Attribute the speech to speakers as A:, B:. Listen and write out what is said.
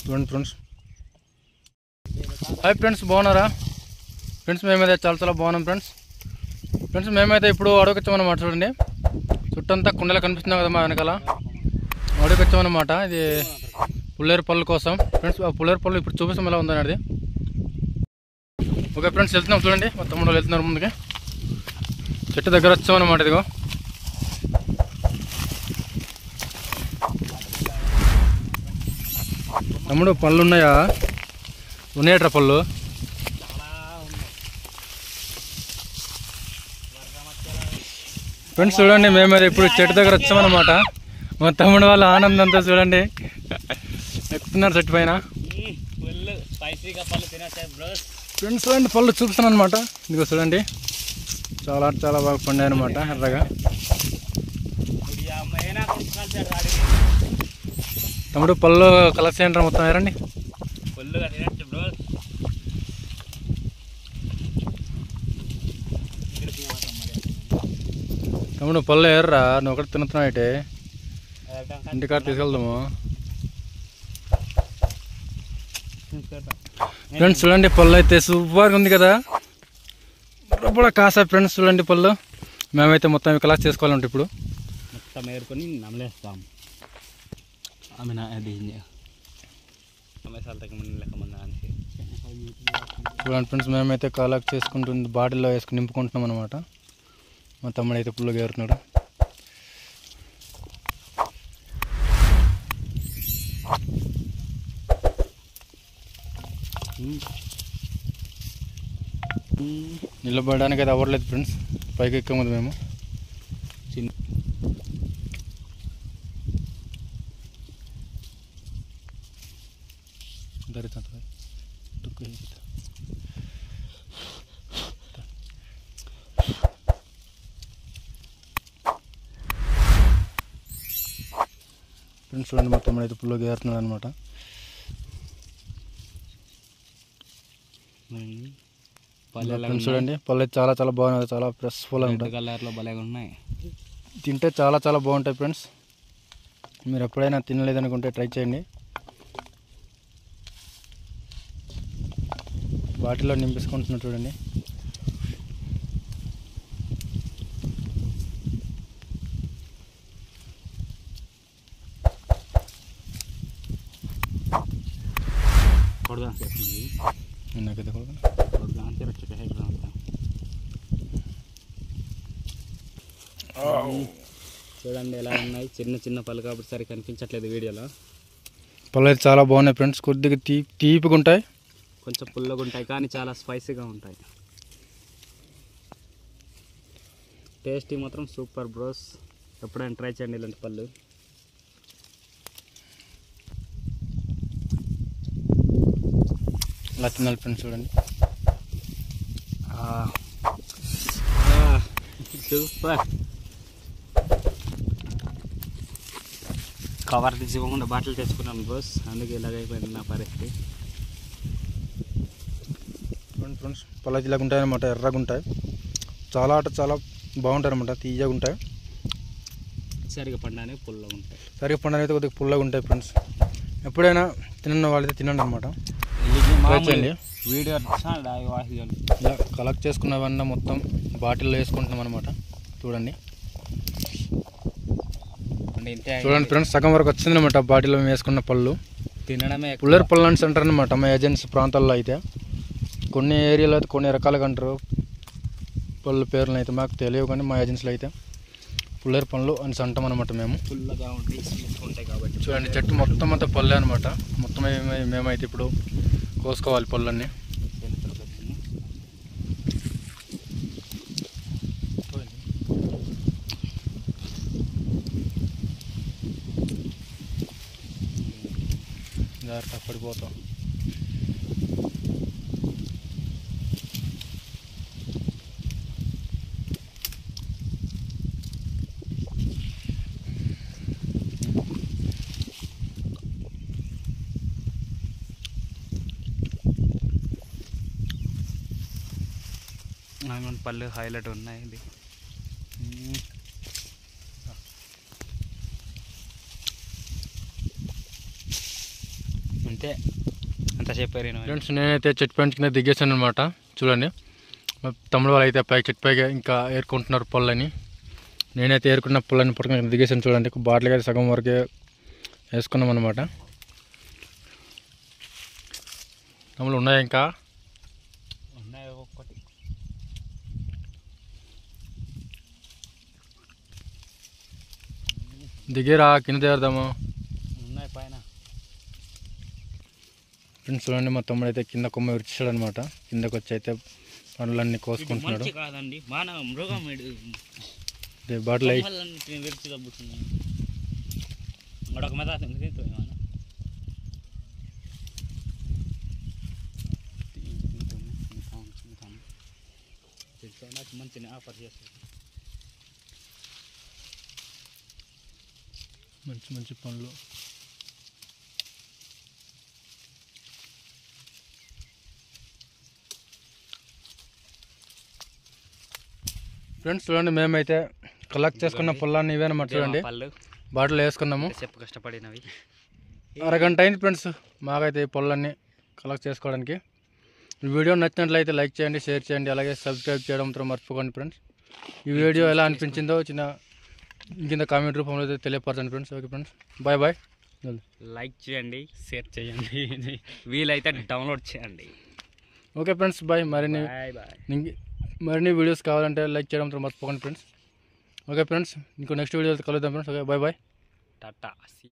A: చూడండి friends. Hi friends, బాగున్నారా friends? మేమైతే చాలా బాగున్నాం ఫ్రెండ్స్. మేమైతే ఇప్పుడు అడవికి వచ్చామన్నమాట. చూడండి, చుట్టంతా కుండలు కనిపిస్తున్నాయి కదా మా వెనకాల. అడవికి వచ్చామన్నమాట. ఇది పుల్లేరు పళ్ళు కోసం ఫ్రెండ్స్. ఆ పుల్లేరు పళ్ళు ఇప్పుడు చూపిస్తాం ఎలా ఉందని. అది ఓకే ఫ్రెండ్స్, వెళ్తున్నాం. చూడండి, మా తమ్ముడు వెళ్తున్నారు ముందుకి. చెట్టు దగ్గర వచ్చామన్నమాట. ఇదిగో తమ్ముడు, పళ్ళు ఉన్నాయా? ఉన్నాయట్రా పళ్ళు. ఫ్రెండ్స్ చూడండి, మేమైతే ఇప్పుడు చెట్టు దగ్గర వచ్చామన్నమాట. మా తమ్ముడు వాళ్ళ ఆనందంతో చూడండి, ఎక్కుతున్నారు చెట్టు పైన. ఫ్రెండ్స్ చూడండి, పళ్ళు చూపిస్తాను అనమాట. ఇదిగో చూడండి, చాలా బాగా పండాయి అనమాట, ఎర్రగా. తమ్ముడు, పళ్ళు కలర్స్ ఏంటారు మొత్తం ఎరండి. తమ్ముడు, పళ్ళు ఎర్రా, నువ్వు ఒకటి తిన్నుతున్నావు అయితే. ఇంటికాడ తీసుకెళ్దాము. ఫ్రెండ్స్ చూడండి, పళ్ళు అయితే సూపర్గా ఉంది కదా. కూడా కాసా ఫ్రెండ్స్. చూడండి పళ్ళు. మేమైతే మొత్తం క్లాస్ చేసుకోవాలంటే ఇప్పుడు
B: మొత్తం ఏరుకొని నమలేస్తాం.
A: చూడండి ఫ్రెండ్స్, మేమైతే కలెక్ట్ చేసుకుంటుంది బాటిల్లో వేసుకుని నింపుకుంటున్నాం అనమాట. మా తమ్ముడు అయితే పుల్లుగా ఏరుతున్నాడు. నిలబడడానికి అయితే అవ్వట్లేదు ఫ్రెండ్స్, పైకి ఎక్కముందు మేము. చిన్న ఫ్రెండ్స్ చూడండి, మొత్తం అయితే పుల్లుగా ఏరుతున్నాడు అనమాట. చూడండి, పళ్ళు చాలా బాగున్నాయి, చాలా ఫ్రెష్ఫుల్ ఉంటాయి.
B: కలర్లో భలేగా ఉన్నాయి.
A: తింటే చాలా బాగుంటాయి ఫ్రెండ్స్. మీరు ఎప్పుడైనా తినలేదనుకుంటే ట్రై చేయండి. బాటిల్లో నింపేసుకుంటున్నా చూడండి. నాకైతే
B: చూడండి ఎలా ఉన్నాయి. చిన్న పళ్ళు కాబట్టి సరి కనిపించట్లేదు వీడియోలో.
A: పళ్ళు అయితే చాలా బాగున్నాయి ఫ్రెండ్స్. కొద్దిగా తీపిగా ఉంటాయి,
B: కొంచెం పుల్లగా ఉంటాయి, కానీ చాలా స్పైసీగా ఉంటాయి. టేస్టీ మాత్రం సూపర్ బ్రోస్. ఎప్పుడైనా ట్రై చేయండి ఇలాంటి పళ్ళు.
A: అలా తినాలి ఫ్రెండ్స్. చూడండి,
B: సూపర్. కవర్ తీసుకోకుండా బాటిల్ తెచ్చుకున్నాను బ్రోస్, అందుకే ఇలాగైపోయింది నా పరిస్థితి.
A: చూడండి ఫ్రెండ్స్, పళ్ళు అయితే ఇలాగ ఉంటాయి అన్నమాట. ఎర్రగా ఉంటాయి, చాలా బాగుంటాయి అన్నమాట. తీయగా ఉంటాయి,
B: సరిగా పండడానికి పుల్లగా ఉంటాయి.
A: సరిగా పండడానికి అయితే కొద్దిగా పుల్లగా ఉంటాయి ఫ్రెండ్స్. ఎప్పుడైనా తిన్న వాళ్ళైతే తినండి అనమాట.
B: వీడియో
A: ఇలా కలెక్ట్ చేసుకున్నవన్నీ మొత్తం బాటిల్లో వేసుకుంటున్నాం అనమాట. చూడండి ఫ్రెండ్స్, సగం వరకు వచ్చింది అనమాట బాటిల్లో వేసుకున్న పళ్ళు.
B: తినడమే
A: పుల్లేరు పళ్ళు అని అంటారు అనమాట మా ఏజెన్సీ ప్రాంతాల్లో. అయితే కొన్ని ఏరియాలో అయితే కొన్ని రకాలుగా అంటారు పళ్ళు పేర్లను. అయితే మాకు తెలియవు, కానీ మా ఏజెన్సీలో అయితే పుల్లేరు పళ్ళు అని అంటాం అనమాట మేము.
B: పుల్లగా ఉంటాయి కాబట్టి.
A: చూడండి, చెట్టు మొత్తం అంతా పళ్ళే అనమాట. మొత్తం మేమైతే ఇప్పుడు కోసుకోవాలి పళ్ళన్నీ. జాగ్రత్త, పడిపోతాం.
B: పళ్ళు హైలైట్ ఉన్నాయి. ఇది అంతే అంతసేపు ఎరిగిన
A: ఫ్రెండ్స్ నేనైతే చెట్టు పైన కింద దిగేసాను అనమాట. చూడండి మా తమ్ముడు వాళ్ళు అయితే చెట్టు పైగా ఇంకా ఏరుకుంటున్నారు పొల్లని. నేనైతే ఏరుకున్న పొల్లని పట్టుకుని దిగేసాను. చూడండి బాటిల్కి అయితే సగం వరకే వేసుకున్నాం అనమాట. తమ్ముడు ఉన్నాయా ఇంకా?
B: ఉన్నాయి ఒక్కొక్కటి.
A: దిగేరా కింద దిగదాము.
B: ఉన్నాయి పైన.
A: ఫ్రెండ్స్ చూడండి మా తమ్ముడు అయితే కింద కొమ్మ విరిచాడు అనమాట. కిందకు వచ్చి అయితే పండ్లన్నీ కోసుకుంటున్నాడు.
B: కాదండి మన మృగం
A: బాటిల్ అయ్యి
B: విరిచి తగ్గుతుంది. మరొక మీద మంచి ఆఫర్ చేస్తుంది.
A: మంచి మంచి పండ్లు. ఫ్రెండ్స్ చూడండి మేమైతే కలెక్ట్ చేసుకున్న పొలాన్ని ఇవేనమాట. చూడండి బాటిల్ వేసుకున్నాము.
B: చెప్పు కష్టపడినవి.
A: అరగంట అయింది ఫ్రెండ్స్ మాకైతే ఈ పొలాన్ని కలెక్ట్ చేసుకోవడానికి. ఈ వీడియో నచ్చినట్లయితే లైక్ చేయండి, షేర్ చేయండి, అలాగే సబ్స్క్రైబ్ చేయడంతో మర్చిపోకండి ఫ్రెండ్స్. ఈ వీడియో ఎలా అనిపించిందో కింద కామెంట్ రూపంలో అయితే తెలియపరచండి friends. Okay friends, bye bye.
B: Like చేయండి, షేర్ చేయండి, వీలైతే డౌన్లోడ్ చేయండి.
A: Okay friends, bye.
B: బాయ్.
A: మరిన్ని వీడియోస్ కావాలంటే లైక్ చేయడంతో మర్చిపోకండి ఫ్రెండ్స్. ఓకే ఫ్రెండ్స్, ఇంకో నెక్స్ట్ వీడియో కలుద్దాం friends. Okay bye bye.
B: Tata.